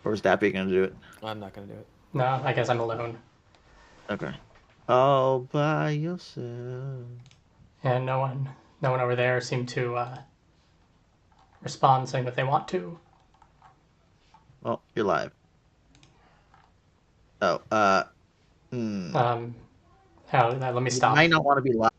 Or is Dappy gonna do it? I'm not gonna do it. No, I guess I'm alone. Okay. All by yourself. And no one over there seemed to respond saying that they want to. Well, you're live. Oh, hmm. Um, let me You stop. might not want to be live.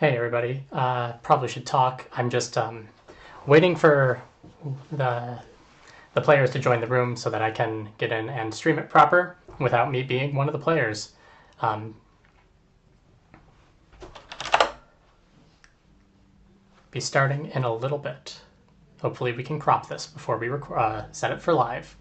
Hey everybody, probably should talk. I'm just waiting for the the players to join the room so that I can get in and stream it proper without me being one of the players. Um, be starting in a little bit. Hopefully we can crop this before we set it for live.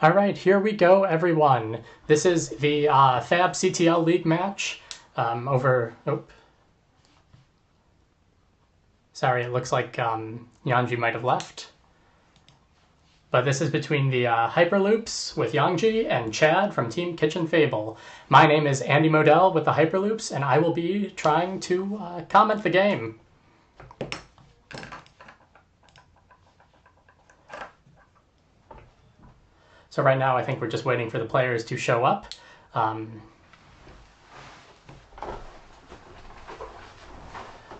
All right, here we go, everyone. This is the Fab CTL League match over. Oh, sorry, it looks like Yongji might have left. But this is between the Hyperloops with Yongji and Chad from Team Kitchen Fable. My name is Andy Modell with the Hyperloops, and I will be trying to comment the game. So right now I think we're just waiting for the players to show up.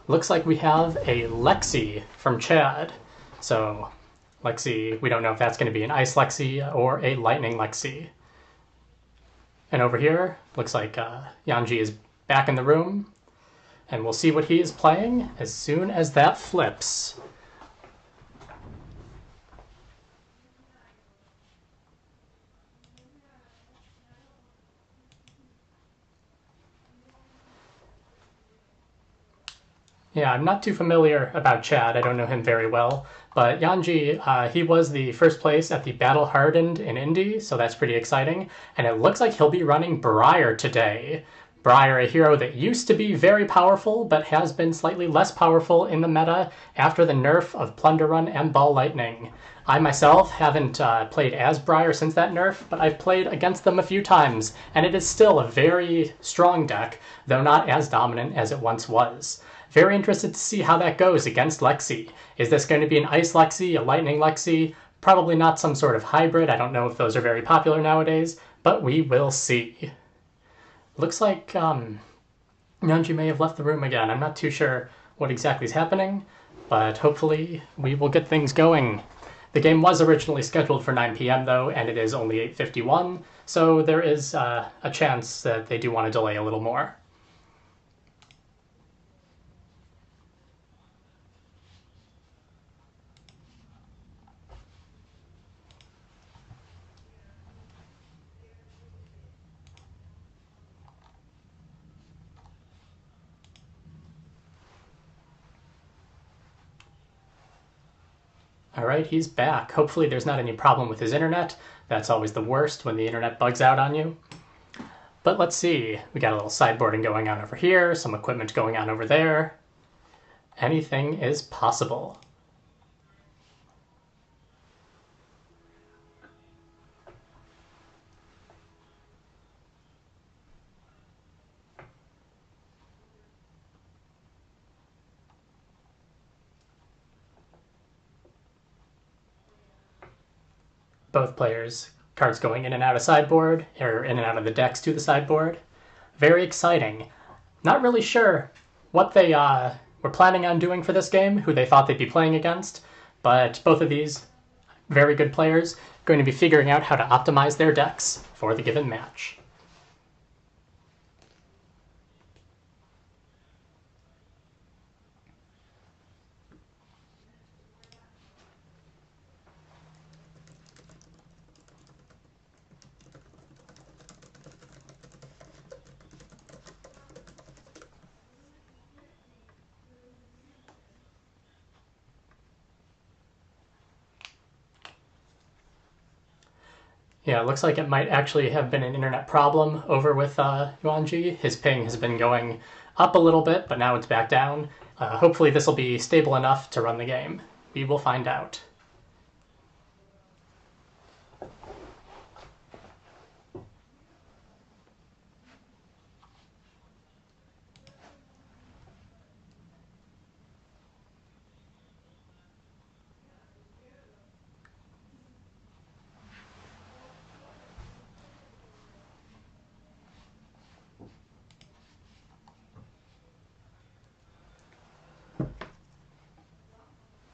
Looks like we have a Lexi from Chad. So Lexi, we don't know if that's going to be an Ice Lexi or a Lightning Lexi. And over here, looks like Yongji is back in the room. And we'll see what he is playing as soon as that flips. Yeah, I'm not too familiar about Chad. I don't know him very well. But Yongji, he was the first place at the Battle Hardened in Indy, so that's pretty exciting. And it looks like he'll be running Briar today. Briar, a hero that used to be very powerful, but has been slightly less powerful in the meta after the nerf of Plunder Run and Ball Lightning. I myself haven't played as Briar since that nerf, but I've played against them a few times, and it is still a very strong deck, though not as dominant as it once was. Very interested to see how that goes against Lexi. Is this going to be an Ice Lexi, a Lightning Lexi? Probably not some sort of hybrid. I don't know if those are very popular nowadays, but we will see. Looks like Yonji may have left the room again. I'm not too sure what exactly is happening, but hopefully we will get things going. The game was originally scheduled for 9 p.m. though, and it is only 8:51, so there is a chance that they do want to delay a little more. All right, he's back. Hopefully there's not any problem with his internet. That's always the worst when the internet bugs out on you. But let's see. We got a little sideboarding going on over here, some equipment going on over there. Anything is possible. Both players, cards going in and out of sideboard, or in and out of the decks to the sideboard. Very exciting. Not really sure what they were planning on doing for this game, who they thought they'd be playing against, but both of these very good players are going to be figuring out how to optimize their decks for the given match. Yeah, it looks like it might actually have been an internet problem over with Yongji. His ping has been going up a little bit, but now it's back down. Hopefully this will be stable enough to run the game. We will find out.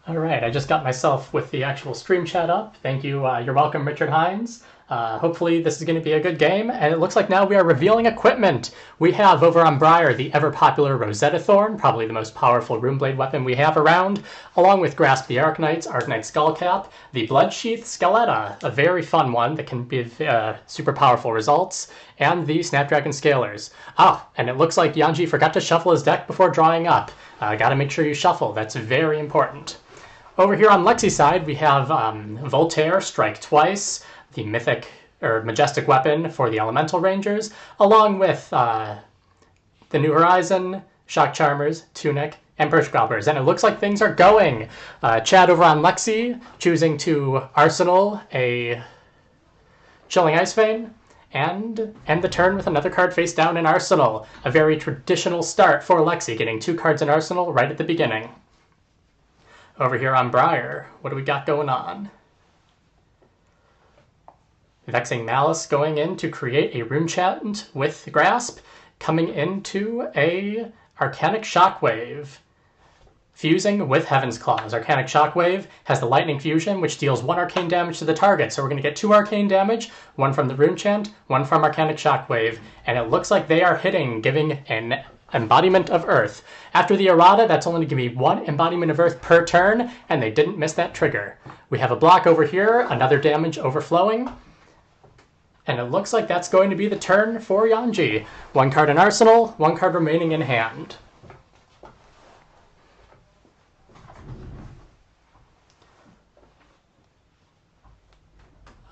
All right, I just got myself with the actual stream chat up. Thank you. You're welcome, Richard Hines. Hopefully this is going to be a good game, and it looks like now we are revealing equipment. We have over on Briar the ever-popular Rosetta Thorn, probably the most powerful Runeblade weapon we have around, along with Grasp the Arknights, Arknight Skullcap, the Bloodsheath Skelletta, a very fun one that can give super powerful results, and the Snapdragon Scalers. And it looks like Yongji forgot to shuffle his deck before drawing up. Gotta make sure you shuffle, that's very important. Over here on Lexi's side, we have Voltaire, Strike Twice, the mythic or majestic weapon for the Elemental Rangers, along with the New Horizon, Shock Charmers, Tunic, and Birch Growlers. And it looks like things are going. Chad over on Lexi choosing to Arsenal a Chilling Ice Vein, and end the turn with another card face down in Arsenal. A very traditional start for Lexi, getting 2 cards in Arsenal right at the beginning. Over here on Briar, what do we got going on? Vexing Malice going in to create a Rune Chant with Grasp, coming into a Arcanic Shockwave. Fusing with Heaven's Claws. Arcanic Shockwave has the Lightning Fusion, which deals 1 arcane damage to the target. So we're going to get 2 arcane damage, 1 from the Rune Chant, 1 from Arcanic Shockwave. And it looks like they are hitting, giving an Embodiment of Earth. After the errata, that's only going to be 1 Embodiment of Earth per turn, and they didn't miss that trigger. We have a block over here, another damage overflowing, and it looks like that's going to be the turn for Yongji. 1 card in Arsenal, 1 card remaining in hand.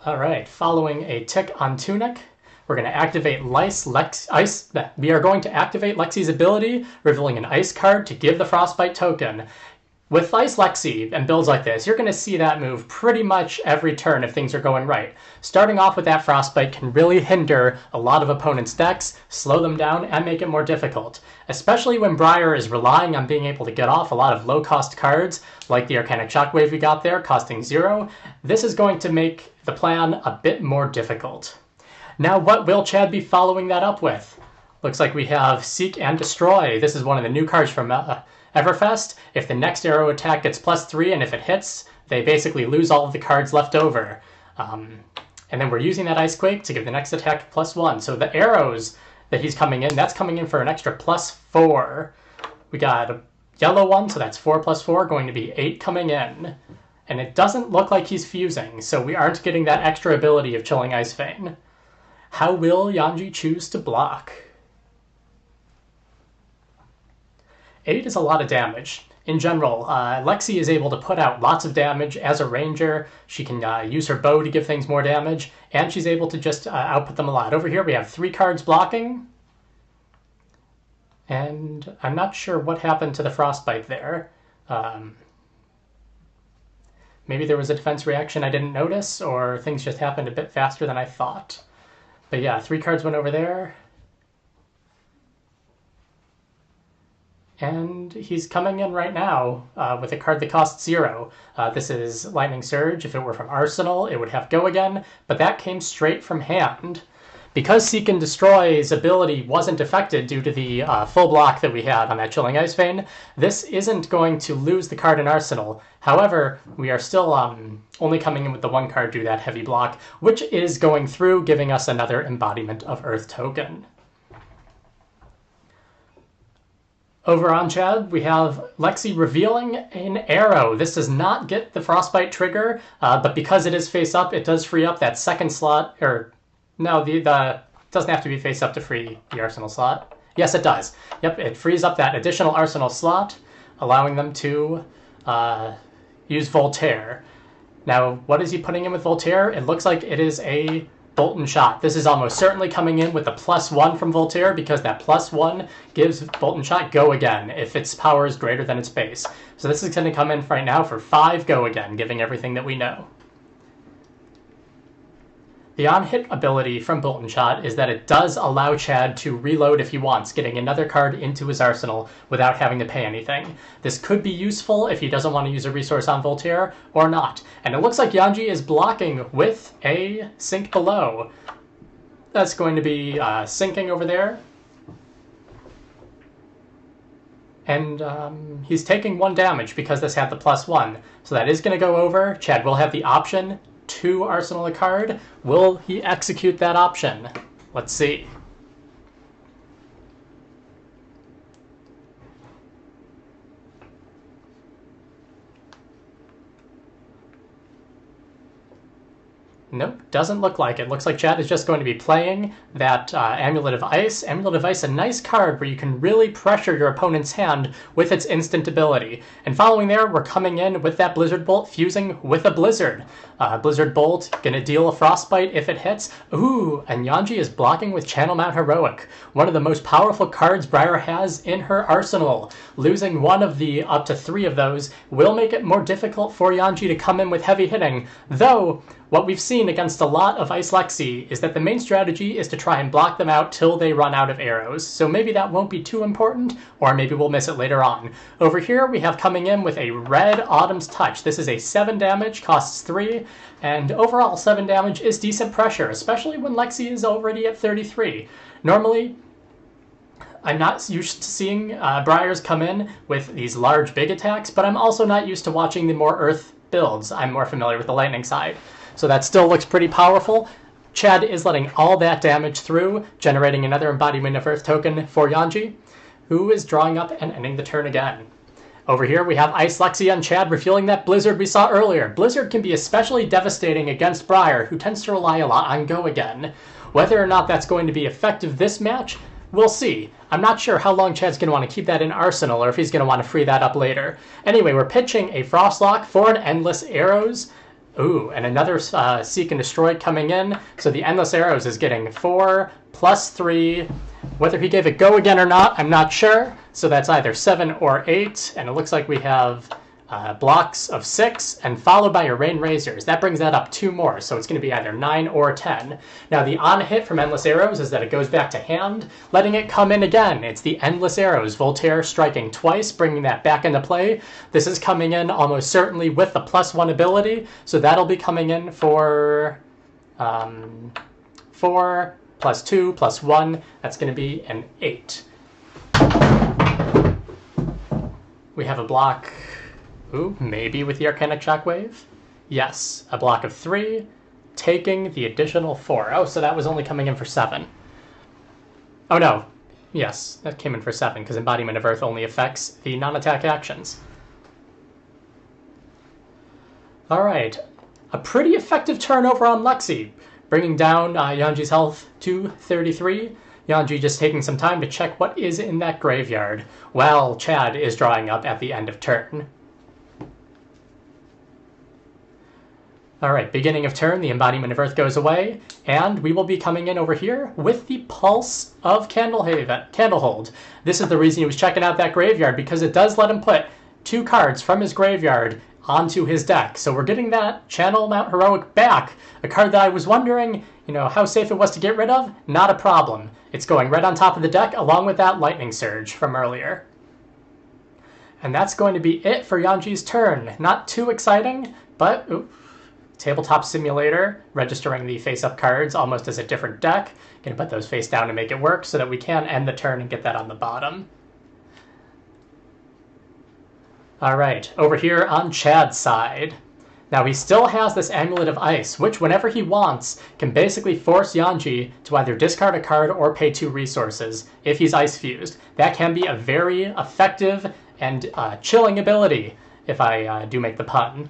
Alright, following a tick on Tunic, we're going to activate we are going to activate Lexi's ability, revealing an ice card to give the Frostbite token. With Ice Lexi and builds like this, you're going to see that move pretty much every turn if things are going right. Starting off with that Frostbite can really hinder a lot of opponents' decks, slow them down, and make it more difficult. Especially when Briar is relying on being able to get off a lot of low-cost cards, like the Arcanic Shockwave we got there, costing 0. This is going to make the plan a bit more difficult. Now, what will Chad be following that up with? Looks like we have Seek and Destroy. This is one of the new cards from Everfest. If the next arrow attack gets +3, and if it hits, they basically lose all of the cards left over. And then we're using that Ice Quake to give the next attack +1. So the arrows that he's coming in, that's coming in for an extra +4. We got a yellow one, so that's 4 + 4, going to be 8 coming in. And it doesn't look like he's fusing, so we aren't getting that extra ability of Chilling Ice Vein. How will Yongji choose to block? 8 is a lot of damage. in general, Lexi is able to put out lots of damage as a ranger. She can use her bow to give things more damage, and she's able to just output them a lot. Over here we have 3 cards blocking, and I'm not sure what happened to the frostbite there. Maybe there was a defense reaction I didn't notice, or things just happened a bit faster than I thought. But yeah, 3 cards went over there. And he's coming in right now with a card that costs 0. This is Lightning Surge. If it were from Arsenal, it would have Go Again, but that came straight from hand. Because Seek and Destroy's ability wasn't affected due to the full block that we had on that Chilling Ice Vein, this isn't going to lose the card in Arsenal. However, we are still only coming in with the 1 card due to that heavy block, which is going through, giving us another Embodiment of Earth token. Over on Chad, we have Lexi revealing an arrow. This does not get the Frostbite trigger, but because it is face up, it does free up that second slot, or no, the doesn't have to be face up to free the Arsenal slot. Yes, it does. Yep, it frees up that additional Arsenal slot, allowing them to use Voltaire. Now, what is he putting in with Voltaire? It looks like it is a Bolt and Shot. This is almost certainly coming in with a +1 from Voltaire, because that +1 gives Bolt and Shot Go Again if its power is greater than its base. So this is going to come in right now for 5 Go Again, giving everything that we know. The on-hit ability from Bolt and Shot is that it does allow Chad to reload if he wants, getting another card into his arsenal without having to pay anything. This could be useful if he doesn't want to use a resource on Voltaire, or not. And it looks like Yongji is blocking with a Sink Below. That's going to be sinking over there. And he's taking 1 damage because this had the +1. So that is going to go over. Chad will have the option to arsenal a card. Will he execute that option? Let's see. Nope, doesn't look like it. Looks like Chad is just going to be playing that Amulet of Ice. Amulet of Ice, a nice card where you can really pressure your opponent's hand with its instant ability. And following there, we're coming in with that Blizzard Bolt, fusing with a Blizzard. Blizzard Bolt, gonna deal a Frostbite if it hits. Ooh, and Yongji is blocking with Channel Mount Heroic, one of the most powerful cards Briar has in her arsenal. Losing one of the up to 3 of those will make it more difficult for Yongji to come in with heavy hitting, though what we've seen against a lot of Ice Lexi is that the main strategy is to try and block them out till they run out of arrows, so maybe that won't be too important, or maybe we'll miss it later on. Over here we have coming in with a red Autumn's Touch. This is a 7 damage, costs 3, and overall 7 damage is decent pressure, especially when Lexi is already at 33. Normally, I'm not used to seeing Briars come in with these large big attacks, but I'm also not used to watching the more Earth builds. I'm more familiar with the lightning side. So that still looks pretty powerful. Chad is letting all that damage through, generating another Embodiment of Earth token for Yongji, who is drawing up and ending the turn again. Over here we have Ice Lexi on Chad refueling that Blizzard we saw earlier. Blizzard can be especially devastating against Briar, who tends to rely a lot on Go Again. Whether or not that's going to be effective this match, we'll see. I'm not sure how long Chad's going to want to keep that in Arsenal, or if he's going to want to free that up later. Anyway, we're pitching a Frostlock for an Endless Arrows. Ooh, and another Seek and Destroy coming in. So the Endless Arrows is getting 4 plus 3. Whether he gave it Go Again or not, I'm not sure. So that's either 7 or 8. And it looks like we have blocks of 6, and followed by your Rain Razors. That brings that up 2 more, so it's going to be either 9 or 10. Now the on-hit from Endless Arrows is that it goes back to hand, letting it come in again. It's the Endless Arrows. Voltaire striking twice, bringing that back into play. This is coming in almost certainly with the +1 ability, so that'll be coming in for 4 plus 2 plus 1. That's going to be an 8. We have a block. Ooh, maybe with the Arcanic Shockwave? Yes, a block of 3, taking the additional 4. Oh, so that was only coming in for 7. Oh no, yes, that came in for 7, because Embodiment of Earth only affects the non-attack actions. Alright, a pretty effective turn over on Lexi, bringing down Yonji's health to 33. Yongji just taking some time to check what is in that graveyard, while Chad is drawing up at the end of turn. Alright, beginning of turn, the embodiment of Earth goes away, and we will be coming in over here with the Pulse of Candlehold. This is the reason he was checking out that graveyard, because it does let him put 2 cards from his graveyard onto his deck. So we're getting that Channel Mount Heroic back, a card that I was wondering, how safe it was to get rid of. Not a problem. It's going right on top of the deck, along with that Lightning Surge from earlier. And that's going to be it for Yongji's turn. Not too exciting, but... Ooh, Tabletop Simulator, registering the face-up cards almost as a different deck. Gonna put those face down to make it work so that we can end the turn and get that on the bottom. Alright, over here on Chad's side. Now he still has this Amulet of Ice, which whenever he wants, can basically force Yongji to either discard a card or pay 2 resources if he's Ice Fused. That can be a very effective and chilling ability, if I do make the pun.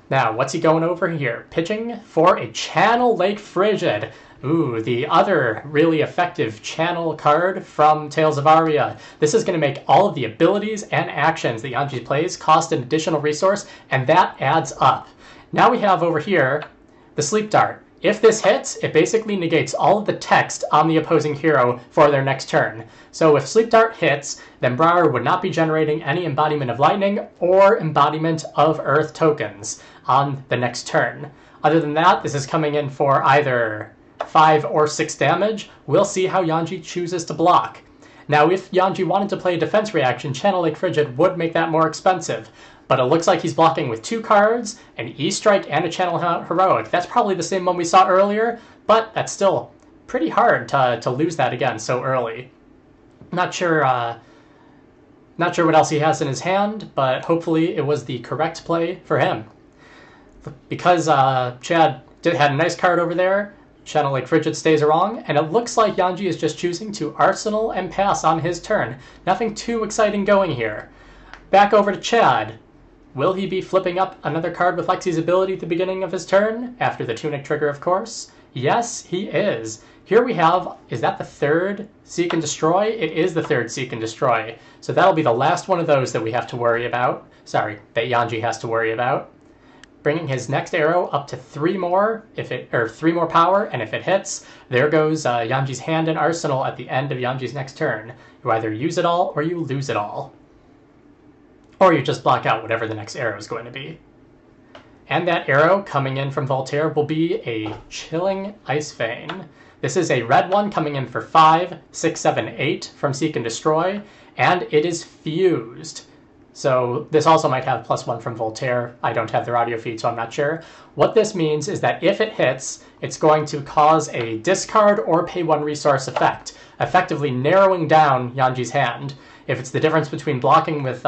Now, what's he going over here? Pitching for a Channel Lake Frigid. Ooh, the other really effective channel card from Tales of Aria. This is going to make all of the abilities and actions that Yongji plays cost an additional resource, and that adds up. Now we have over here the Sleep Dart. If this hits, it basically negates all of the text on the opposing hero for their next turn. So if Sleep Dart hits, then Briar would not be generating any Embodiment of Lightning or Embodiment of Earth tokens on the next turn. Other than that, this is coming in for either 5 or 6 damage. We'll see how Yongji chooses to block. Now, if Yongji wanted to play a defense reaction, Channel Lake Frigid would make that more expensive. But it looks like he's blocking with 2 cards, an E-Strike, and a Channel Heroic. That's probably the same one we saw earlier, but that's still pretty hard to lose that again so early. Not sure what else he has in his hand, but hopefully it was the correct play for him. Because Chad had a nice card over there, Channel Lake Frigid stays wrong, and it looks like Yongji is just choosing to Arsenal and pass on his turn. Nothing too exciting going here. Back over to Chad. Will he be flipping up another card with Lexi's ability at the beginning of his turn? After the Tunic trigger, of course. Yes, he is. Here we have, is that the 3rd Seek and Destroy? It is the 3rd Seek and Destroy. So that'll be the last one of those that we have to worry about. Sorry, that Yongji has to worry about. Bringing his next arrow up to 3 more, 3 more power, and if it hits, there goes Yonji's hand and arsenal at the end of Yonji's next turn. You either use it all or you lose it all. Or you just block out whatever the next arrow is going to be. And that arrow coming in from Voltaire will be a Chilling Ice Vein. This is a red one coming in for 5, 6, 7, 8 from Seek and Destroy, and it is fused. So this also might have +1 from Voltaire. I don't have their audio feed, so I'm not sure. What this means is that if it hits, it's going to cause a discard or pay 1 resource effect, effectively narrowing down Yonji's hand. If it's the difference between blocking with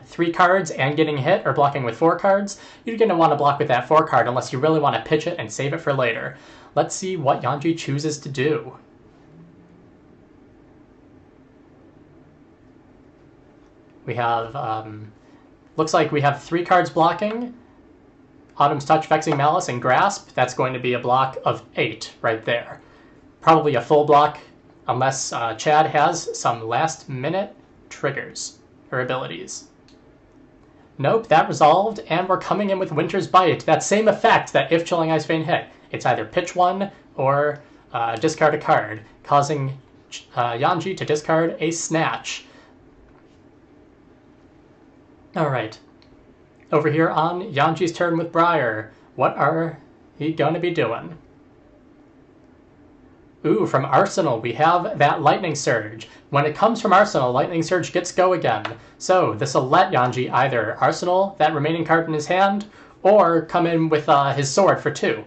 3 cards and getting hit, or blocking with 4 cards, you're going to want to block with that 4 card unless you really want to pitch it and save it for later. Let's see what Yongji chooses to do. We have, looks like we have 3 cards blocking. Autumn's Touch, Vexing Malice, and Grasp. That's going to be a block of 8 right there. Probably a full block, unless Chad has some last-minute triggers or abilities. Nope, that resolved, and we're coming in with Winter's Bite. That same effect that if Chilling Ice Vein hit. It's either pitch 1 or discard a card, causing Yongji to discard a Snatch. Alright. Over here on Yonji's turn with Briar. What are he going to be doing? Ooh, from Arsenal, we have that Lightning Surge. When it comes from Arsenal, Lightning Surge gets go again. So this will let Yongji either Arsenal that remaining card in his hand, or come in with his sword for 2,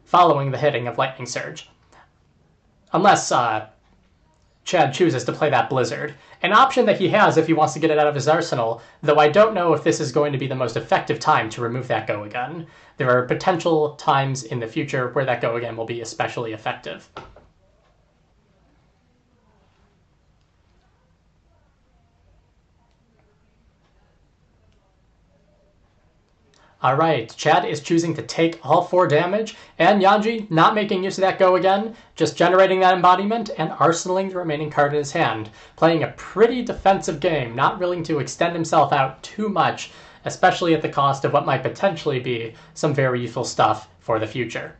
following the hitting of Lightning Surge. Unless Chad chooses to play that Blizzard. An option that he has if he wants to get it out of his arsenal, though I don't know if this is going to be the most effective time to remove that go again. There are potential times in the future where that go again will be especially effective. All right, Chad is choosing to take all 4 damage, and Yongji not making use of that go again, just generating that embodiment and arsenaling the remaining card in his hand, playing a pretty defensive game, not willing to extend himself out too much, especially at the cost of what might potentially be some very useful stuff for the future.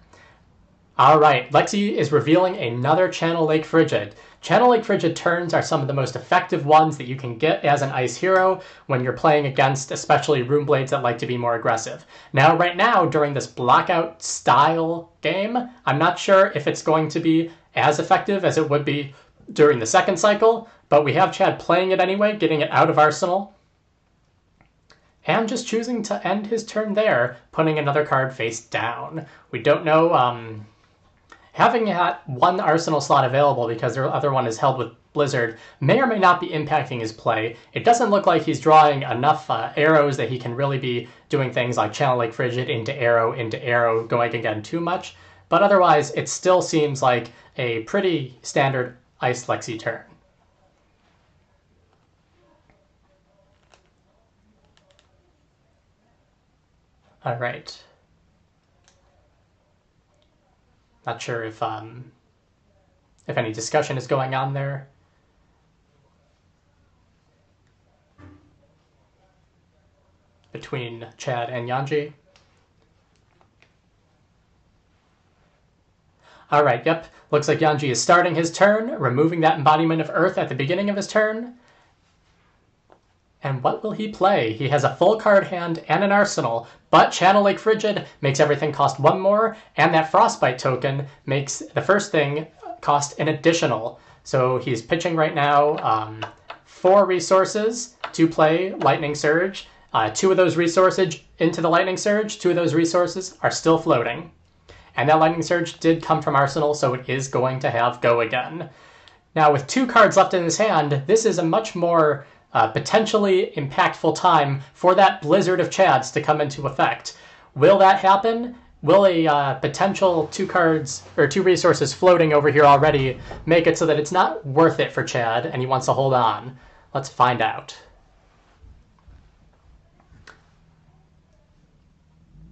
All right, Lexi is revealing another Channel Lake Frigid. Channel Lake Frigid turns are some of the most effective ones that you can get as an ice hero when you're playing against especially Rune Blades that like to be more aggressive. Now, right now, during this blockout style game, I'm not sure if it's going to be as effective as it would be during the second cycle, but we have Chad playing it anyway, getting it out of Arsenal, and just choosing to end his turn there, putting another card face down. We don't know... Having that one Arsenal slot available because the other one is held with Blizzard may or may not be impacting his play. It doesn't look like he's drawing enough arrows that he can really be doing things like Channel Lake Frigid into arrow, going again too much. But otherwise, it still seems like a pretty standard Ice Lexi turn. All right. Not sure if any discussion is going on there. Between Chad and Yongji. All right, yep. Looks like Yongji is starting his turn, removing that embodiment of Earth at the beginning of his turn. And what will he play? He has a full card hand and an arsenal, but Channel Lake Frigid makes everything cost 1 more, and that Frostbite token makes the first thing cost an additional. So he's pitching right now 4 resources to play Lightning Surge. 2 of those resources into the Lightning Surge, 2 of those resources are still floating. And that Lightning Surge did come from Arsenal, so it is going to have go again. Now with 2 cards left in his hand, this is a much more potentially impactful time for that Blizzard of Chads to come into effect. Will that happen? Will a potential 2 cards or 2 resources floating over here already make it so that it's not worth it for Chad and he wants to hold on? Let's find out.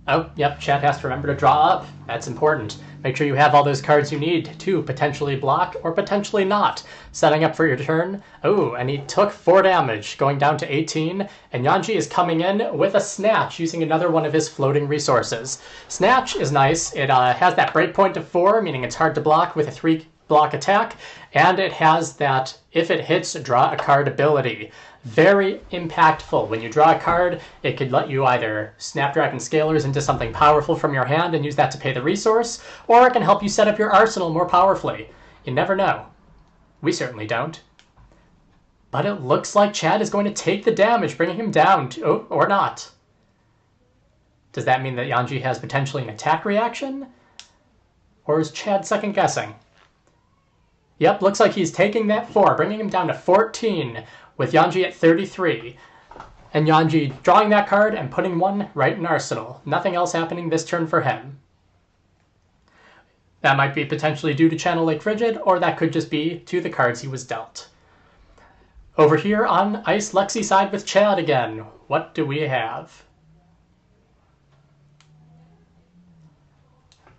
Oh, yep, Chad has to remember to draw up. That's important. Make sure you have all those cards you need to potentially block or potentially not. Setting up for your turn. Oh, and he took 4 damage, going down to 18. And Yongji is coming in with a Snatch, using another one of his floating resources. Snatch is nice. It has that breakpoint of 4, meaning it's hard to block with a 3-block attack. And it has that, if it hits, draw a card ability. Very impactful. When you draw a card, it could let you either Snapdragon Scalers into something powerful from your hand and use that to pay the resource, or it can help you set up your arsenal more powerfully. You never know. We certainly don't. But it looks like Chad is going to take the damage, bringing him down to, oh, or not. Does that mean that Yongji has potentially an attack reaction? Or is Chad second guessing? Yep, looks like he's taking that 4, bringing him down to 14, with Yongji at 33. And Yongji drawing that card and putting 1 right in Arsenal. Nothing else happening this turn for him. That might be potentially due to Channel Lake Frigid, or that could just be to the cards he was dealt. Over here on Ice Lexi side with Chad again, what do we have?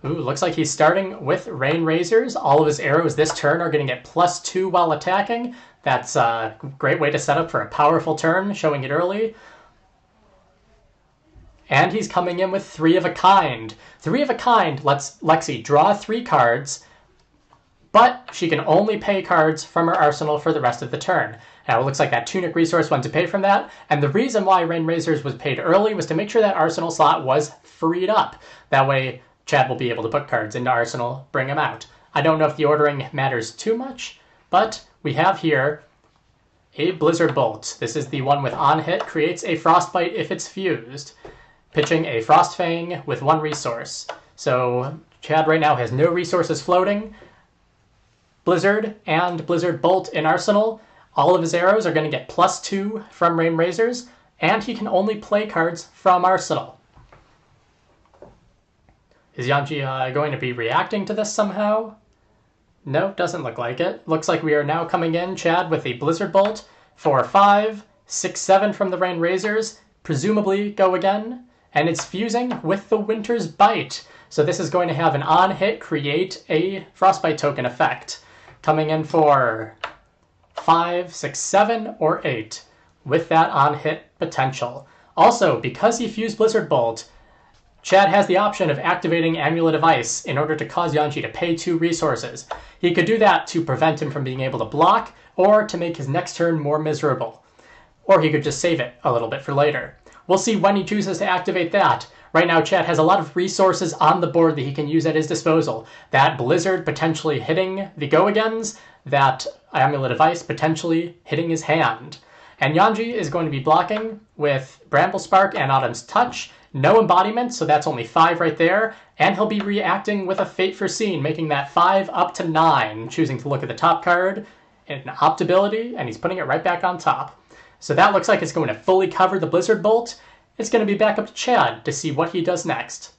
Ooh, looks like he's starting with Rain Razors. All of his arrows this turn are going to get +2 while attacking. That's a great way to set up for a powerful turn, showing it early. And he's coming in with 3 of a kind. 3 of a kind lets Lexi draw 3 cards, but she can only pay cards from her arsenal for the rest of the turn. Now it looks like that Tunic resource went to pay from that, and the reason why Rain Razors was paid early was to make sure that arsenal slot was freed up. That way Chad will be able to put cards into arsenal, bring them out. I don't know if the ordering matters too much, but we have here a Blizzard Bolt. This is the one with on hit, creates a Frostbite if it's fused, pitching a Frostfang with 1 resource. So Chad right now has no resources floating. Blizzard and Blizzard Bolt in arsenal. All of his arrows are going to get +2 from Rain Razors, and he can only play cards from arsenal. Is Yongji going to be reacting to this somehow? No, doesn't look like it. Looks like we are now coming in, Chad, with a Blizzard Bolt for 5, 6, 7 from the Rain Razors, presumably go again, and it's fusing with the Winter's Bite. So this is going to have an on-hit create a Frostbite token effect, coming in for 5, 6, 7, or 8 with that on-hit potential. Also, because he fused Blizzard Bolt, Chad has the option of activating Amulet of Ice in order to cause Yongji to pay 2 resources. He could do that to prevent him from being able to block, or to make his next turn more miserable. Or he could just save it a little bit for later. We'll see when he chooses to activate that. Right now, Chad has a lot of resources on the board that he can use at his disposal. That Blizzard potentially hitting the go-agains, that Amulet of Ice potentially hitting his hand. And Yongji is going to be blocking with Bramble Spark and Autumn's Touch. No embodiment, so that's only 5 right there. And he'll be reacting with a Fate Foreseen, making that 5 up to 9, choosing to look at the top card, an Opt ability, and he's putting it right back on top. So that looks like it's going to fully cover the Blizzard Bolt. It's going to be back up to Chad to see what he does next.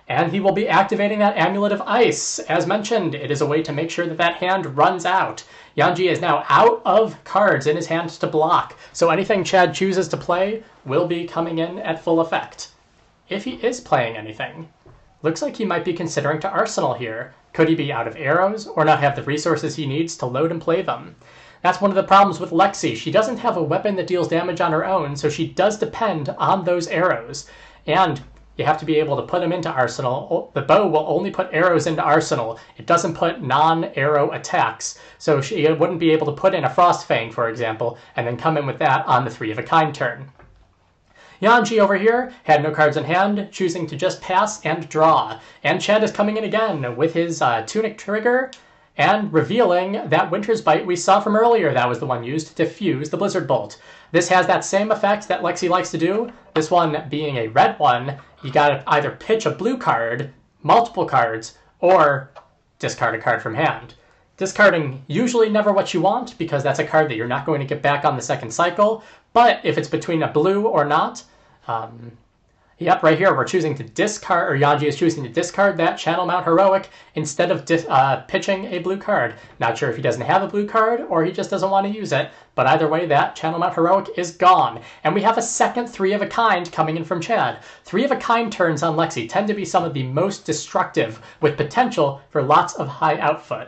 And he will be activating that Amulet of Ice. As mentioned, it is a way to make sure that that hand runs out. Yongji is now out of cards in his hand to block, so anything Chad chooses to play will be coming in at full effect. If he is playing anything, looks like he might be considering to Arsenal here. Could he be out of arrows, or not have the resources he needs to load and play them? That's one of the problems with Lexi. She doesn't have a weapon that deals damage on her own, so she does depend on those arrows. And you have to be able to put them into Arsenal. The bow will only put arrows into Arsenal. It doesn't put non-arrow attacks. So she wouldn't be able to put in a Frostfang, for example, and then come in with that on the 3 of a kind turn. Yongji over here had no cards in hand, choosing to just pass and draw. And Chad is coming in again with his Tunic Trigger and revealing that Winter's Bite we saw from earlier. That was the one used to fuse the Blizzard Bolt. This has that same effect that Lexi likes to do. This one being a red one, you gotta either pitch a blue card, multiple cards, or discard a card from hand. Discarding usually never what you want, because that's a card that you're not going to get back on the second cycle. But if it's between a blue or not, yep, right here we're choosing to discard, or Yongji is choosing to discard that Channel Mount Heroic instead of pitching a blue card. Not sure if he doesn't have a blue card or he just doesn't want to use it, but either way, that Channel Mount Heroic is gone. And we have a second 3 of a kind coming in from Chad. 3 of a kind turns on Lexi tend to be some of the most destructive, with potential for lots of high output.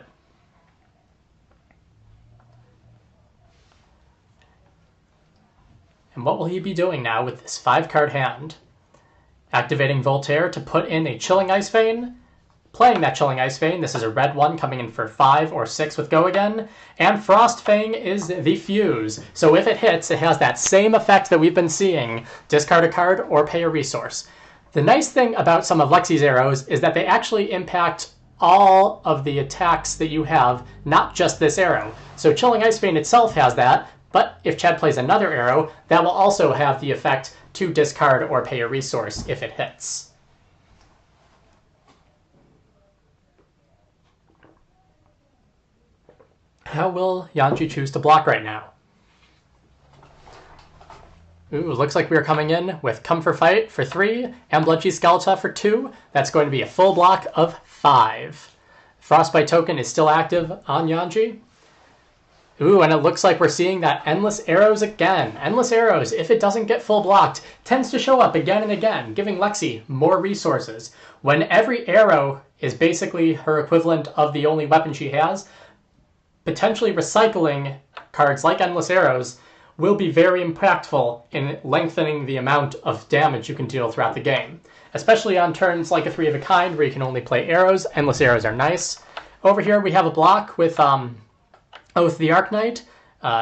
And what will he be doing now with this 5-card hand? Activating Voltaire to put in a Chilling Ice Vein. Playing that Chilling Ice Vein, this is a red one coming in for 5 or 6 with Go Again. And Frostfang is the fuse. So if it hits, it has that same effect that we've been seeing. Discard a card or pay a resource. The nice thing about some of Lexi's arrows is that they actually impact all of the attacks that you have, not just this arrow. So Chilling Ice Vein itself has that, but if Chad plays another arrow, that will also have the effect to discard or pay a resource if it hits. How will Yongji choose to block right now? Ooh, looks like we're coming in with Comfort Fight for 3 and Bloodchi Skeleton for 2. That's going to be a full block of 5. Frostbite token is still active on Yongji. Ooh, and it looks like we're seeing that Endless Arrows again. Endless Arrows, if it doesn't get full blocked, tends to show up again and again, giving Lexi more resources. When every arrow is basically her equivalent of the only weapon she has, potentially recycling cards like Endless Arrows will be very impactful in lengthening the amount of damage you can deal throughout the game. Especially on turns like a 3 of a kind where you can only play arrows. Endless Arrows are nice. Over here we have a block with Oath the Arknight.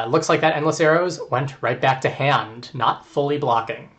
Looks like that Endless Arrows went right back to hand, not fully blocking.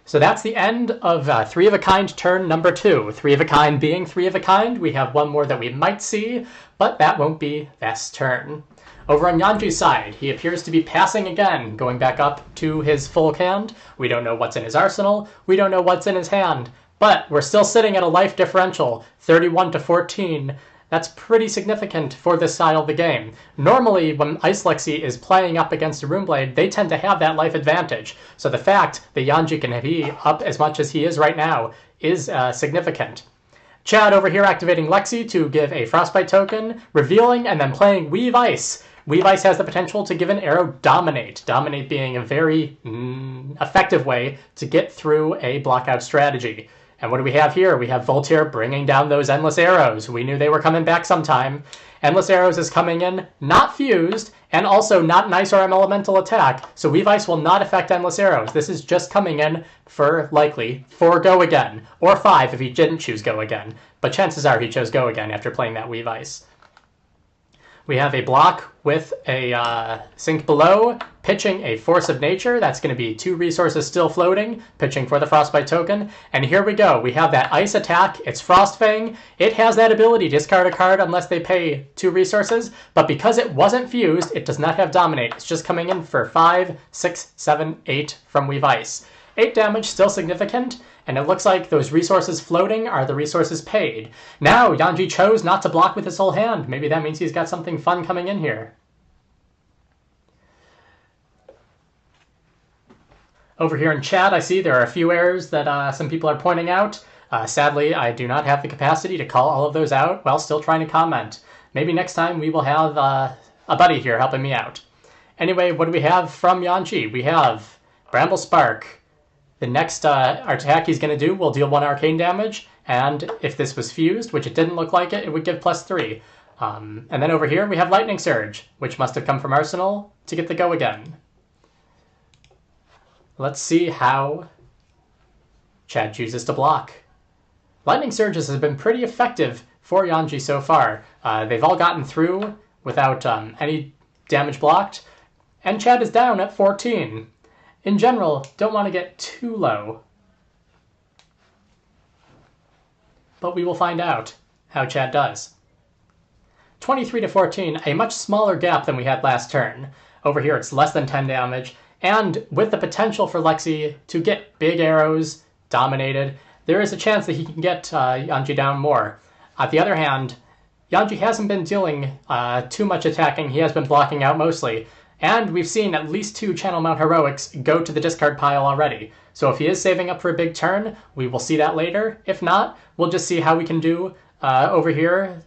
So that's the end of 3 of a kind turn number 2. 3 of a kind being 3 of a kind. We have one more that we might see, but that won't be this turn. Over on Yongji's side, he appears to be passing again, going back up to his full hand. We don't know what's in his arsenal. We don't know what's in his hand. But we're still sitting at a life differential, 31 to 14. That's pretty significant for this style of the game. Normally, when Ice Lexi is playing up against a Runeblade, they tend to have that life advantage. So the fact that Yongji can be up as much as he is right now is significant. Chad over here activating Lexi to give a Frostbite token, revealing and then playing Weave Ice. Weave Ice has the potential to give an arrow Dominate. Dominate being a very effective way to get through a blockout strategy. And what do we have here? We have Voltaire bringing down those Endless Arrows. We knew they were coming back sometime. Endless Arrows is coming in, not fused, and also not an Ice or Elemental attack, so Weave Ice will not affect Endless Arrows. This is just coming in for, likely, 4 Go Again, or 5 if he didn't choose Go Again. But chances are he chose Go Again after playing that Weave Ice. We have a block with a Sink Below, pitching a Force of Nature. That's going to be 2 resources still floating, pitching for the Frostbite token. And here we go. We have that Ice attack. It's Frostfang. It has that ability, discard a card unless they pay 2 resources. But because it wasn't fused, it does not have Dominate. It's just coming in for 5, 6, 7, 8 from Weave Ice. 8 damage, still significant. And it looks like those resources floating are the resources paid. Now, Yongji chose not to block with his whole hand. Maybe that means he's got something fun coming in here. Over here in chat, I see there are a few errors that some people are pointing out. Sadly, I do not have the capacity to call all of those out while still trying to comment. Maybe next time we will have a buddy here helping me out. Anyway, what do we have from Yongji? We have Bramble Spark. The next attack he's going to do will deal 1 arcane damage, and if this was fused, which it didn't look like it, it would give +3. And then over here we have Lightning Surge, which must have come from Arsenal to get the Go Again. Let's see how Chad chooses to block. Lightning Surges have been pretty effective for Yongji so far. They've all gotten through without any damage blocked, and Chad is down at 14. In general, don't want to get too low. But we will find out how Chad does. 23 to 14, a much smaller gap than we had last turn. Over here it's less than 10 damage, and with the potential for Lexi to get big arrows dominated, there is a chance that he can get Yongji down more. On the other hand, Yongji hasn't been dealing too much attacking, he has been blocking out mostly. And we've seen at least 2 Channel Mount Heroics go to the discard pile already. So if he is saving up for a big turn, we will see that later. If not, we'll just see how we can do over here,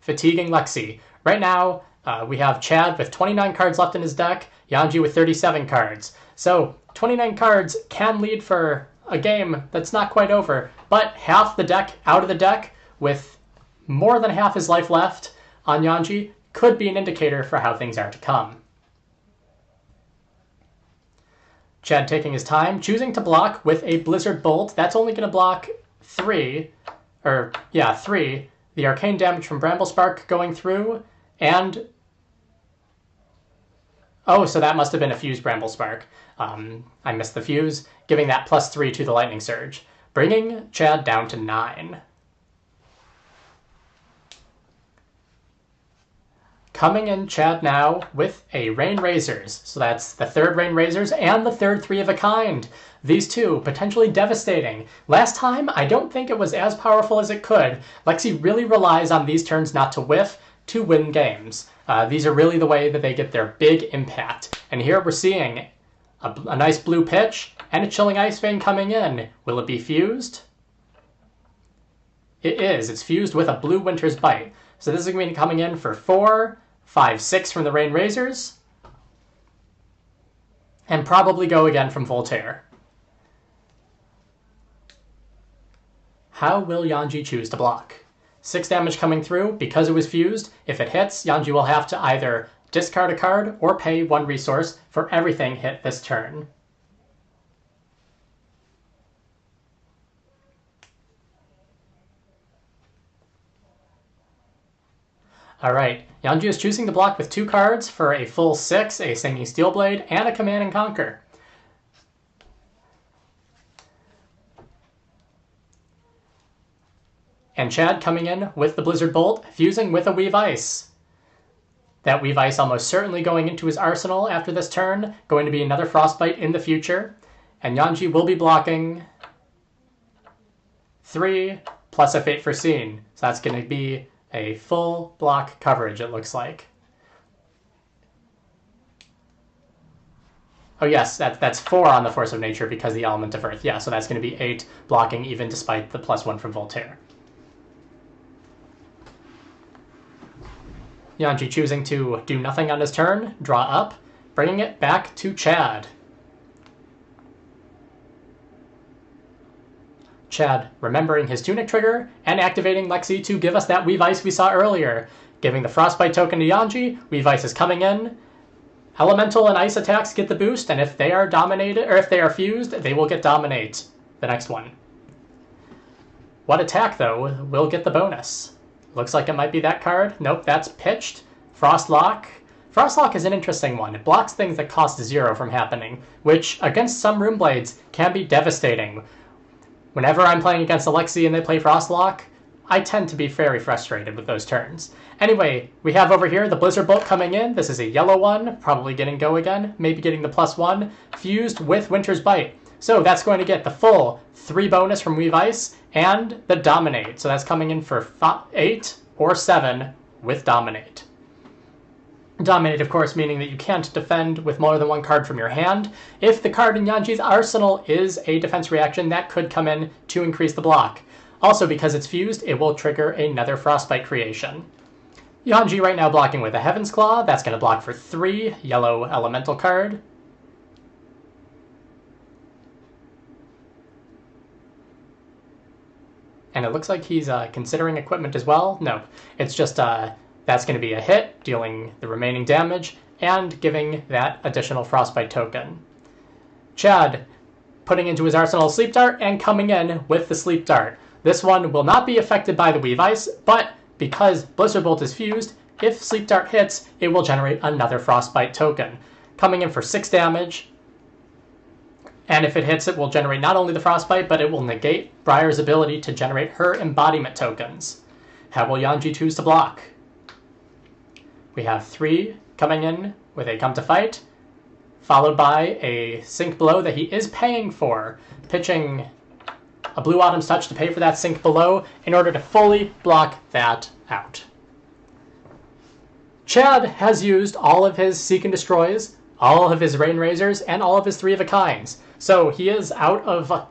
fatiguing Lexi. Right now, we have Chad with 29 cards left in his deck, Yongji with 37 cards. So 29 cards can lead for a game that's not quite over, but half the deck out of the deck with more than half his life left on Yongji could be an indicator for how things are to come. Chad taking his time, choosing to block with a Blizzard Bolt. That's only going to block 3. The arcane damage from Bramble Spark going through, and... oh, so that must have been a fused Bramble Spark. I missed the fuse, giving that +3 to the Lightning Surge, bringing Chad down to 9. Coming in Chad now with a Rain Razors. So that's the 3rd Rain Razors and the 3rd 3 of a kind. These 2 potentially devastating. Last time, I don't think it was as powerful as it could. Lexi really relies on these turns not to whiff to win games. These are really the way that they get their big impact. And here we're seeing a nice blue pitch and a Chilling Ice Vein coming in. Will it be fused? It is. It's fused with a blue Winter's Bite. So this is going to be coming in for 4, 5, 6 from the Rain Razors, and probably Go Again from Voltaire. How will Yongji choose to block? 6 damage coming through because it was fused. If it hits, Yongji will have to either discard a card or pay 1 resource for everything hit this turn. Alright, Yongji is choosing to block with 2 cards for a full 6, a Singing Steelblade, and a Command and Conquer. And Chad coming in with the Blizzard Bolt, fusing with a Weave Ice. That Weave Ice almost certainly going into his arsenal after this turn, going to be another Frostbite in the future. And Yongji will be blocking 3 plus a Fate Foreseen. So that's going to be a full block coverage, it looks like. Oh yes, that's 4 on the Force of Nature because the Element of Earth. Yeah, so that's going to be 8 blocking even despite the +1 from Voltaire. Yongji choosing to do nothing on his turn, draw up, bringing it back to Chad. Chad remembering his Tunic trigger and activating Lexi to give us that Weave Ice we saw earlier. Giving the Frostbite token to Yongji, Weave Ice is coming in. Elemental and Ice attacks get the boost, and if they are dominated, or if they are fused, they will get Dominate, the next one. What attack, though, will get the bonus? Looks like it might be that card. Nope, that's pitched. Frostlock. Frostlock is an interesting one. It blocks things that cost 0 from happening, which, against some Runeblades, can be devastating. Whenever I'm playing against Alexi and they play Frostlock, I tend to be very frustrated with those turns. Anyway, we have over here the Blizzard Bolt coming in. This is a yellow one, probably getting Go again, maybe getting the +1, fused with Winter's Bite. So that's going to get the full 3 bonus from Weave Ice and the Dominate. So that's coming in for 8 or 7 with Dominate. Dominate, of course, meaning that you can't defend with more than one card from your hand. If the card in Yongji's arsenal is a defense reaction, that could come in to increase the block. Also, because it's fused, it will trigger another Frostbite creation. Yongji right now blocking with a Heaven's Claw. That's going to block for 3, yellow elemental card. And it looks like he's considering equipment as well. No, it's just that's going to be a hit, dealing the remaining damage, and giving that additional Frostbite token. Chad putting into his arsenal Sleep Dart and coming in with the Sleep Dart. This one will not be affected by the Weave Ice, but because Blizzard Bolt is fused, if Sleep Dart hits, it will generate another Frostbite token. Coming in for 6 damage, and if it hits, it will generate not only the Frostbite, but it will negate Briar's ability to generate her embodiment tokens. How will Yongji choose to block? We have 3 coming in with a Come to Fight, followed by a Sink Below that he is paying for, pitching a Blue Autumn's Touch to pay for that Sink Below in order to fully block that out. Chad has used all of his Seek and Destroys, all of his Rain Razors, and all of his 3 of a kinds. So he is out of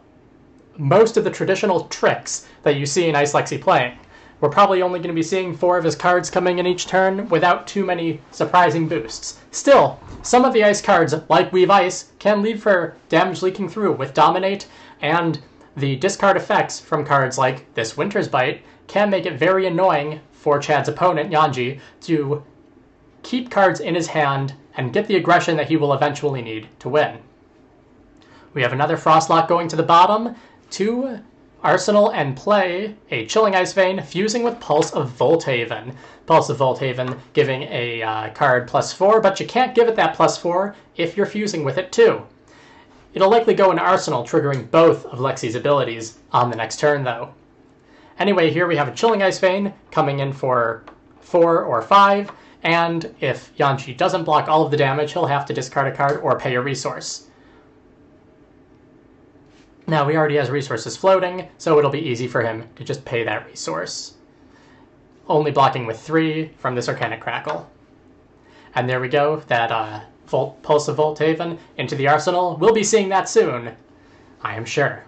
most of the traditional tricks that you see in Ice Lexi playing. We're probably only going to be seeing 4 of his cards coming in each turn without too many surprising boosts. Still, some of the ice cards, like Weave Ice, can lead for damage leaking through with Dominate, and the discard effects from cards like this Winter's Bite can make it very annoying for Chad's opponent, Yongji, to keep cards in his hand and get the aggression that he will eventually need to win. We have another Frostlock going to the bottom to arsenal and play a Chilling Ice Vein fusing with Pulse of Volthaven. Pulse of Volthaven giving a card +4, but you can't give it that +4 if you're fusing with it too. It'll likely go in arsenal, triggering both of Lexi's abilities on the next turn though. Anyway, here we have a Chilling Ice Vein coming in for 4 or 5, and if Yongji doesn't block all of the damage, he'll have to discard a card or pay a resource. Now, he already has resources floating, so it'll be easy for him to just pay that resource. Only blocking with 3 from this Arcanic Crackle. And there we go, that Pulse of Volthaven into the arsenal. We'll be seeing that soon, I am sure.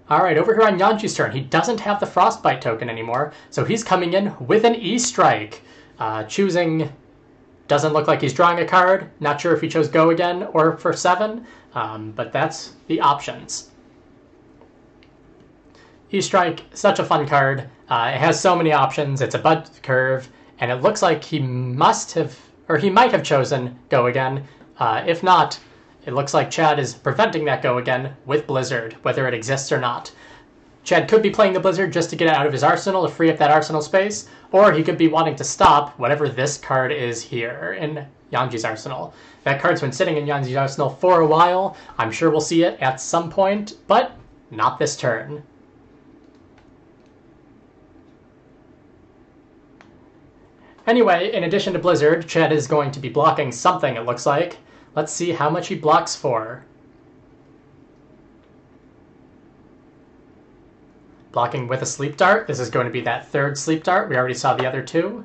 Alright, over here on Yongji's turn, he doesn't have the Frostbite token anymore, so he's coming in with an E-Strike. Choosing, doesn't look like he's drawing a card, not sure if he chose Go again or for 7, but that's the options. E-Strike, such a fun card. It has so many options, it's a Bud Curve, and it looks like he must have, or he might have chosen Go again. If not, it looks like Chad is preventing that Go again with Blizzard, whether it exists or not. Chad could be playing the Blizzard just to get it out of his arsenal to free up that arsenal space, or he could be wanting to stop whatever this card is here in Yongji's arsenal. That card's been sitting in Yongji's arsenal for a while. I'm sure we'll see it at some point, but not this turn. Anyway, in addition to Blizzard, Chad is going to be blocking something, it looks like. Let's see how much he blocks for. Blocking with a Sleep Dart. This is going to be that 3rd Sleep Dart. We already saw the other 2.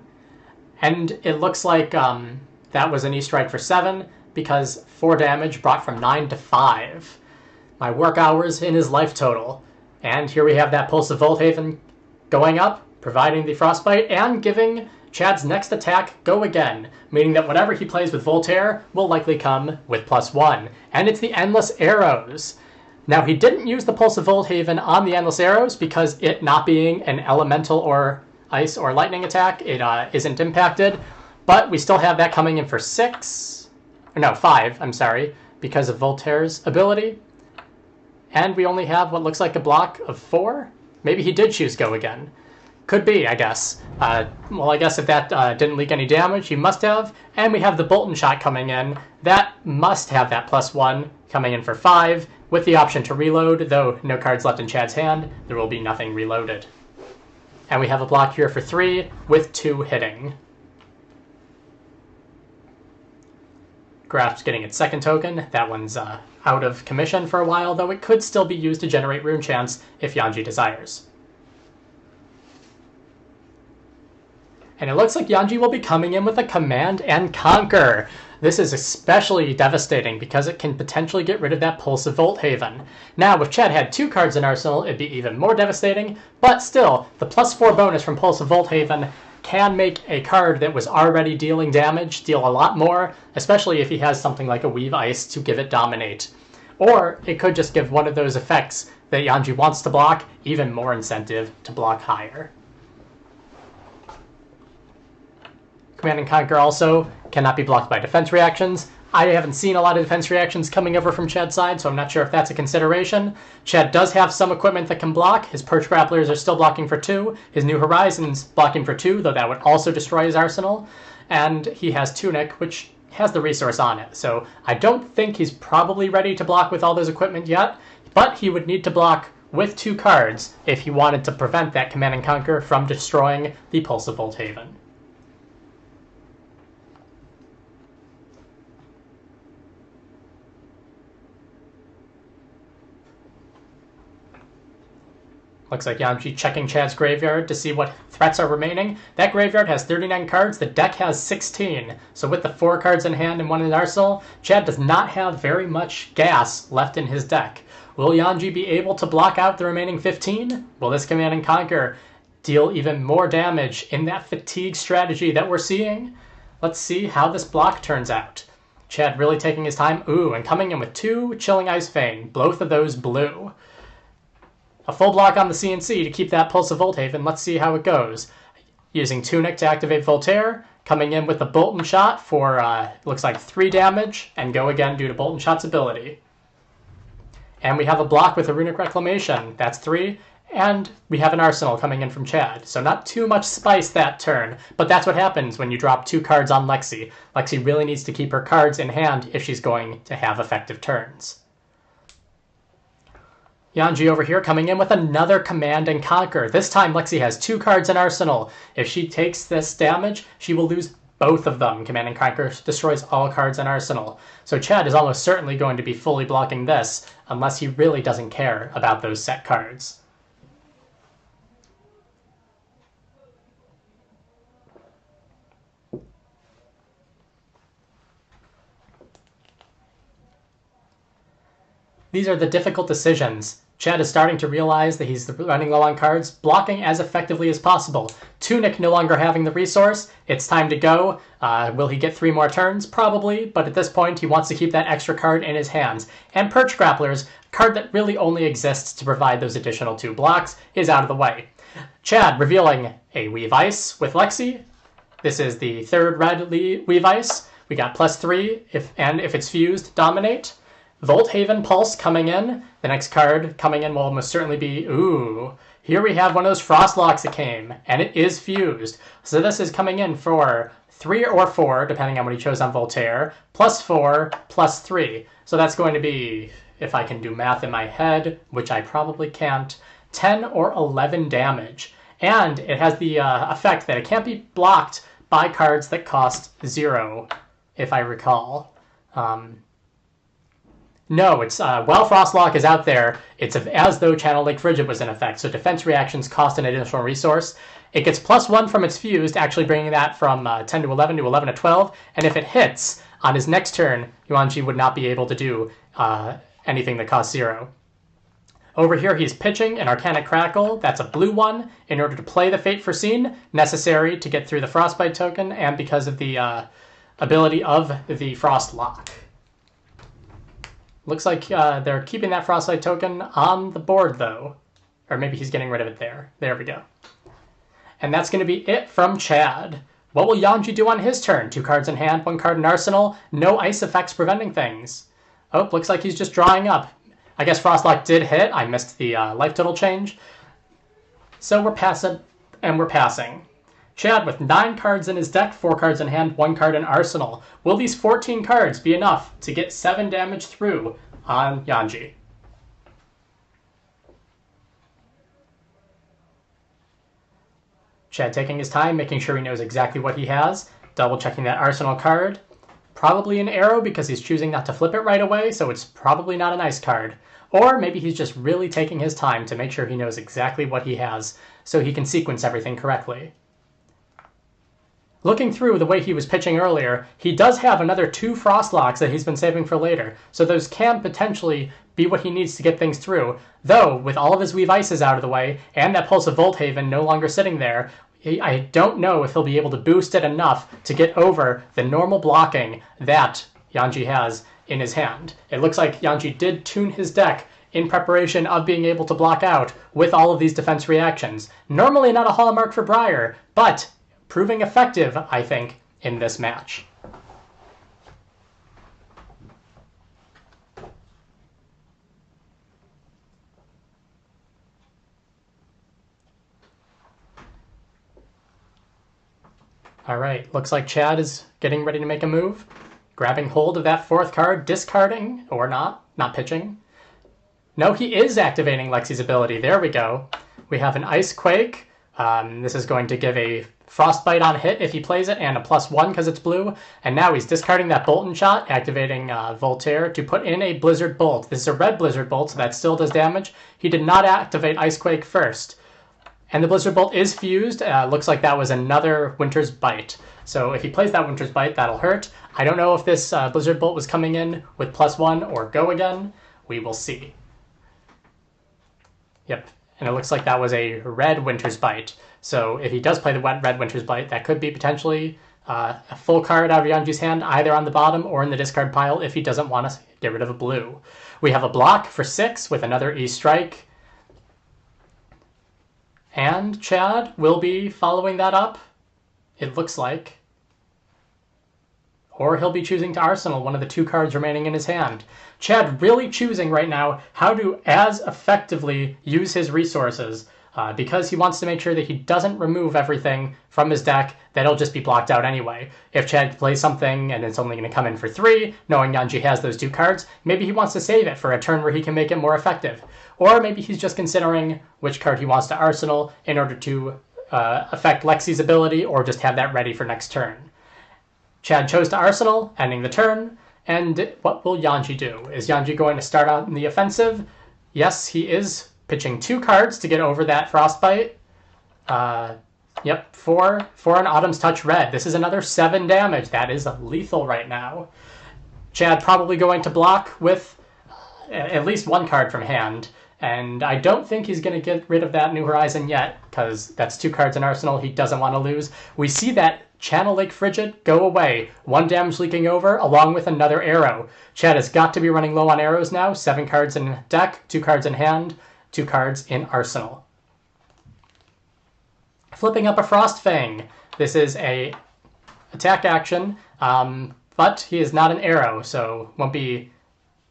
And it looks like that was an E-Strike for 7, because 4 damage brought from 9 to 5. My work hours in his life total. And here we have that Pulse of Volthaven going up, providing the Frostbite, and giving Chad's next attack, Go Again, meaning that whatever he plays with Voltaire will likely come with +1. And it's the Endless Arrows. Now, he didn't use the Pulse of Volthaven on the Endless Arrows because it not being an elemental or ice or lightning attack, it isn't impacted. But we still have that coming in for 5, I'm sorry, because of Voltaire's ability. And we only have what looks like a block of 4. Maybe he did choose Go Again. Could be, I guess. Well, I guess if that didn't leak any damage, he must have. And we have the Bolton Shot coming in. That must have that +1 coming in for 5, with the option to reload, though no cards left in Chad's hand, there will be nothing reloaded. And we have a block here for 3, with 2 hitting. Grasp's getting its second token. That one's out of commission for a while, though it could still be used to generate Rune Chants if Yongji desires. And it looks like Yongji will be coming in with a Command and Conquer. This is especially devastating because it can potentially get rid of that Pulse of Volthaven. Now, if Chad had 2 cards in Arsenal, it'd be even more devastating, but still, the +4 bonus from Pulse of Volthaven can make a card that was already dealing damage deal a lot more, especially if he has something like a Weave Ice to give it Dominate. Or it could just give one of those effects that Yongji wants to block even more incentive to block higher. Command and Conquer also cannot be blocked by defense reactions. I haven't seen a lot of defense reactions coming over from Chad's side, so I'm not sure if that's a consideration. Chad does have some equipment that can block. His Perch Grapplers are still blocking for 2. His New Horizons blocking for 2, though that would also destroy his arsenal. And he has Tunic, which has the resource on it. So I don't think he's probably ready to block with all those equipment yet, but he would need to block with 2 cards if he wanted to prevent that Command and Conquer from destroying the Pulse of Volthaven. Looks like Yongji checking Chad's graveyard to see what threats are remaining. That graveyard has 39 cards, the deck has 16. So with the 4 cards in hand and 1 in arsenal, Chad does not have very much gas left in his deck. Will Yongji be able to block out the remaining 15? Will this Command and Conquer deal even more damage in that fatigue strategy that we're seeing? Let's see how this block turns out. Chad really taking his time. Ooh, and coming in with 2 Chilling Ice Fang, both of those blue. A full block on the CNC to keep that Pulse of Volthaven. Let's see how it goes. Using Tunic to activate Voltaire, coming in with a Bolton Shot for, looks like 3 damage, and Go Again due to Bolton Shot's ability. And we have a block with a Runic Reclamation. That's 3. And we have an Arsenal coming in from Chad. So not too much spice that turn, but that's what happens when you drop 2 cards on Lexi. Lexi really needs to keep her cards in hand if she's going to have effective turns. Yongji over here coming in with another Command and Conquer. This time Lexi has 2 cards in arsenal. If she takes this damage, she will lose both of them. Command and Conquer destroys all cards in arsenal. So Chad is almost certainly going to be fully blocking this, unless he really doesn't care about those set cards. These are the difficult decisions. Chad is starting to realize that he's running low on cards, blocking as effectively as possible. Tunic no longer having the resource. It's time to go. Will he get 3 more turns? Probably, but at this point he wants to keep that extra card in his hands. And Perch Grapplers, a card that really only exists to provide those additional 2 blocks, is out of the way. Chad revealing a Weave Ice with Lexi. This is the 3rd red Weave Ice. We got +3, if it's fused, Dominate. Volthaven Pulse coming in. The next card coming in will almost certainly be, ooh, here we have one of those Frostlocks that came, and it is fused. So this is coming in for 3 or 4, depending on what he chose on Voltaire, +4, +3. So that's going to be, if I can do math in my head, which I probably can't, 10 or 11 damage. And it has the effect that it can't be blocked by cards that cost 0, if I recall. No, it's while Frostlock is out there, it's as though Channel Lake Frigid was in effect, so defense reactions cost an additional resource. It gets +1 from its fused, actually bringing that from 10 to 11 to 11 to 12, and if it hits, on his next turn, Yongji would not be able to do anything that costs 0. Over here, he's pitching an Arcanic Crackle. That's a blue one in order to play the Fate Foreseen, necessary to get through the Frostbite token and because of the ability of the Frost Lock. Looks like they're keeping that Frostbite token on the board, though. Or maybe he's getting rid of it there. There we go. And that's going to be it from Chad. What will Yongji do on his turn? 2 cards in hand, 1 card in arsenal. No ice effects preventing things. Oh, looks like he's just drawing up. I guess Frostlock did hit. I missed the life total change. So we're passive, and we're passing. Chad with 9 cards in his deck, 4 cards in hand, 1 card in arsenal. Will these 14 cards be enough to get 7 damage through on Yongji? Chad taking his time, making sure he knows exactly what he has. Double checking that arsenal card. Probably an arrow because he's choosing not to flip it right away, so it's probably not an ice card. Or maybe he's just really taking his time to make sure he knows exactly what he has so he can sequence everything correctly. Looking through the way he was pitching earlier, he does have another 2 Frostlocks that he's been saving for later, so those can potentially be what he needs to get things through. Though, with all of his Weave Ices out of the way, and that Pulse of Volthaven no longer sitting there, I don't know if he'll be able to boost it enough to get over the normal blocking that Yongji has in his hand. It looks like Yongji did tune his deck in preparation of being able to block out with all of these defense reactions. Normally not a hallmark for Briar, but proving effective, I think, in this match. All right, looks like Chad is getting ready to make a move. Grabbing hold of that 4th card, discarding, or not pitching. No, he is activating Lexi's ability. There we go. We have an Ice Quake. This is going to give a Frostbite on hit if he plays it, and a +1 because it's blue. And now he's discarding that Bolton Shot, activating Voltaire to put in a Blizzard Bolt. This is a red Blizzard Bolt, so that still does damage. He did not activate Ice Quake first. And the Blizzard Bolt is fused. Looks like that was another Winter's Bite. So if he plays that Winter's Bite, that'll hurt. I don't know if this Blizzard Bolt was coming in with +1 or go again. We will see. Yep, and it looks like that was a red Winter's Bite. So if he does play the red Winter's Bite, that could be potentially a full card out of Yonji's hand, either on the bottom or in the discard pile if he doesn't want to get rid of a blue. We have a block for 6 with another E-Strike. And Chad will be following that up, it looks like. Or he'll be choosing to arsenal one of the 2 cards remaining in his hand. Chad really choosing right now how to as effectively use his resources because he wants to make sure that he doesn't remove everything from his deck that'll just be blocked out anyway. If Chad plays something and it's only going to come in for 3, knowing Yongji has those 2 cards, maybe he wants to save it for a turn where he can make it more effective. Or maybe he's just considering which card he wants to arsenal in order to affect Lexi's ability or just have that ready for next turn. Chad chose to arsenal, ending the turn. And what will Yongji do? Is Yongji going to start on the offensive? Yes, he is pitching 2 cards to get over that Frostbite. Yep, 4 an Autumn's Touch red. This is another 7 damage. That is lethal right now. Chad probably going to block with at least 1 card from hand. And I don't think he's going to get rid of that New Horizon yet, because that's 2 cards in arsenal he doesn't want to lose. We see that Channel Lake Frigid go away. 1 damage leaking over, along with another arrow. Chad has got to be running low on arrows now. 7 cards in deck, 2 cards in hand, 2 cards in arsenal. Flipping up a Frostfang. This is a attack action, but he is not an arrow, so won't be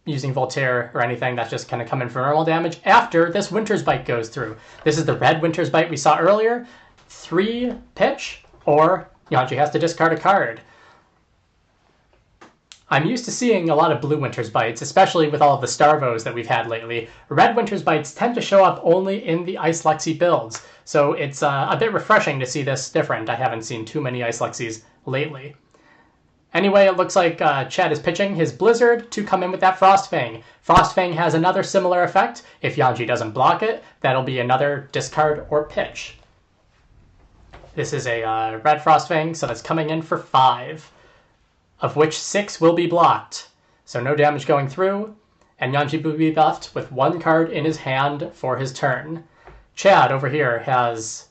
using Voltaire or anything. That's just going to come in for normal damage after this Winter's Bite goes through. This is the red Winter's Bite we saw earlier. 3 pitch, or Yongji has to discard a card. I'm used to seeing a lot of blue Winter's Bites, especially with all of the Starvos that we've had lately. Red Winter's Bites tend to show up only in the Ice Lexi builds, so it's a bit refreshing to see this different. I haven't seen too many Ice Lexis lately. Anyway, it looks like Chad is pitching his Blizzard to come in with that Frostfang. Frostfang has another similar effect. If Yongji doesn't block it, that'll be another discard or pitch. This is a red Frostfang, so that's coming in for 5, of which 6 will be blocked. So no damage going through. and Yongji will be left with 1 card in his hand for his turn. Chad over here has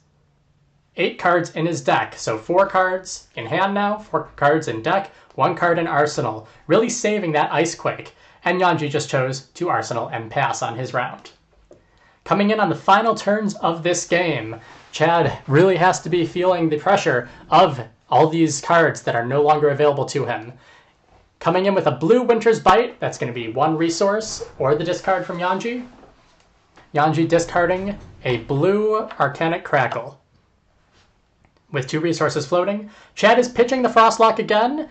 8 cards in his deck, so 4 cards in hand now, 4 cards in deck, 1 card in arsenal, really saving that Ice Quake, and Yongji just chose to arsenal and pass on his round. Coming in on the final turns of this game, Chad really has to be feeling the pressure of all these cards that are no longer available to him. Coming in with a blue Winter's Bite, that's going to be 1 resource, or the discard from Yongji. Yongji discarding a blue Arcanic Crackle. With 2 resources floating, Chad is pitching the Frostlock again,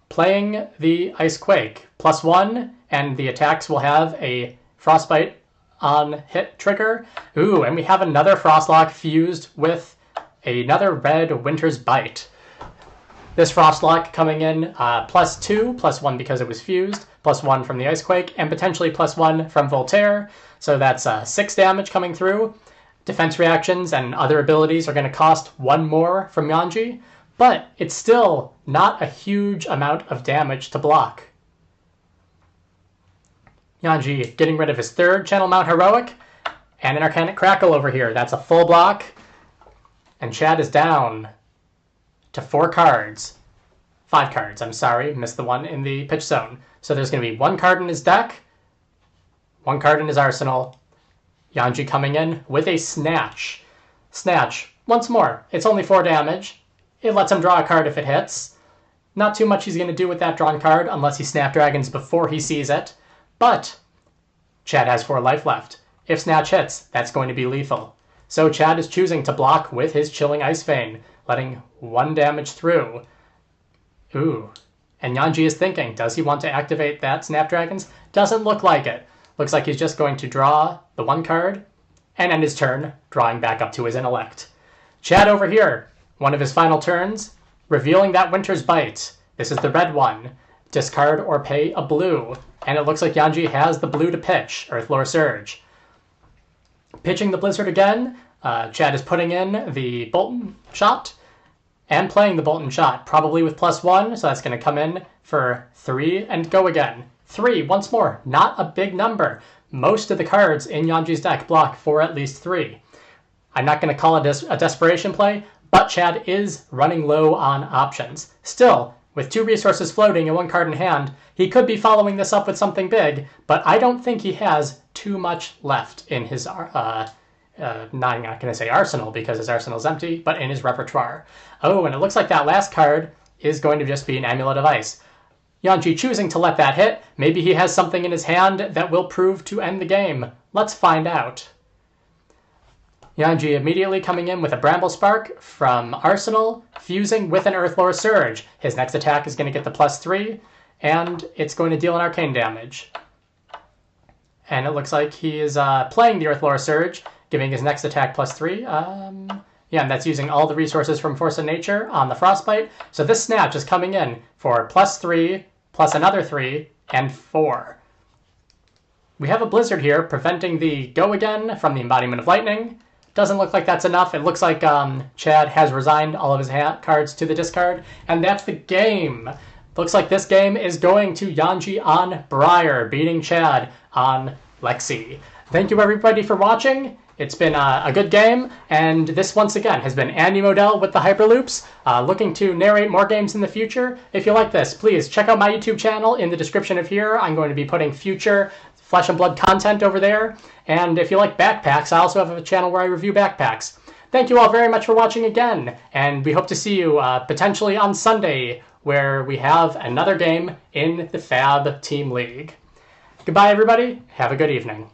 playing the Ice Quake. +1, and the attacks will have a Frostbite on hit trigger. Ooh, and we have another Frostlock fused with another red Winter's Bite. This Frostlock coming in +2, +1 because it was fused, +1 from the Ice Quake, and potentially +1 from Voltaire. So that's 6 damage coming through. Defense reactions and other abilities are going to cost 1 more from Yongji, but it's still not a huge amount of damage to block. Yongji getting rid of his 3rd Channel Mount Heroic, and an Arcanic Crackle over here. That's a full block, and Chad is down to 4 cards. 5 cards, I'm sorry, missed the one in the pitch zone. So there's going to be 1 card in his deck, 1 card in his arsenal. Yongji coming in with a Snatch. Snatch, once more, it's only 4 damage. It lets him draw a card if it hits. Not too much he's going to do with that drawn card unless he Snapdragons before he sees it. But Chad has 4 life left. If Snatch hits, that's going to be lethal. So Chad is choosing to block with his Chilling Ice Vein, letting 1 damage through. Ooh. And Yongji is thinking, does he want to activate that Snapdragons? Doesn't look like it. Looks like he's just going to draw the 1 card and end his turn, drawing back up to his Intellect. Chad over here, one of his final turns, revealing that Winter's Bite. This is the red one. Discard or pay a blue. And it looks like Yongji has the blue to pitch, Earthlore Surge. Pitching the Blizzard again, Chad is putting in the Bolton Shot and playing the Bolton Shot, probably with +1, so that's going to come in for 3 and go again. 3, once more, not a big number. Most of the cards in Yongji's deck block for at least 3. I'm not going to call it a desperation play, but Chad is running low on options. Still, with 2 resources floating and 1 card in hand, he could be following this up with something big, but I don't think he has too much left in his, I'm not going to say arsenal because his arsenal's empty, but in his repertoire. Oh, and it looks like that last card is going to just be an Amulet of Ice. Yongji choosing to let that hit. Maybe he has something in his hand that will prove to end the game. Let's find out. Yongji immediately coming in with a Bramble Spark from Arsenal, fusing with an Earthlore Surge. His next attack is going to get the +3, and it's going to deal an arcane damage. And it looks like he is playing the Earthlore Surge, giving his next attack +3. Yeah, and that's using all the resources from Force of Nature on the Frostbite. So this Snatch is coming in for +3, plus another 3, and 4. We have a Blizzard here, preventing the Go Again from the Embodiment of Lightning. Doesn't look like that's enough. It looks like Chad has resigned all of his cards to the discard, and that's the game. Looks like this game is going to Yongji on Briar, beating Chad on Lexi. Thank you everybody for watching. It's been a good game, and this once again has been Andy Modell with the Hyperloops, looking to narrate more games in the future. If you like this, please check out my YouTube channel in the description of here. I'm going to be putting future Flesh and Blood content over there. And if you like backpacks, I also have a channel where I review backpacks. Thank you all very much for watching again, and we hope to see you potentially on Sunday, where we have another game in the Fab Team League. Goodbye, everybody. Have a good evening.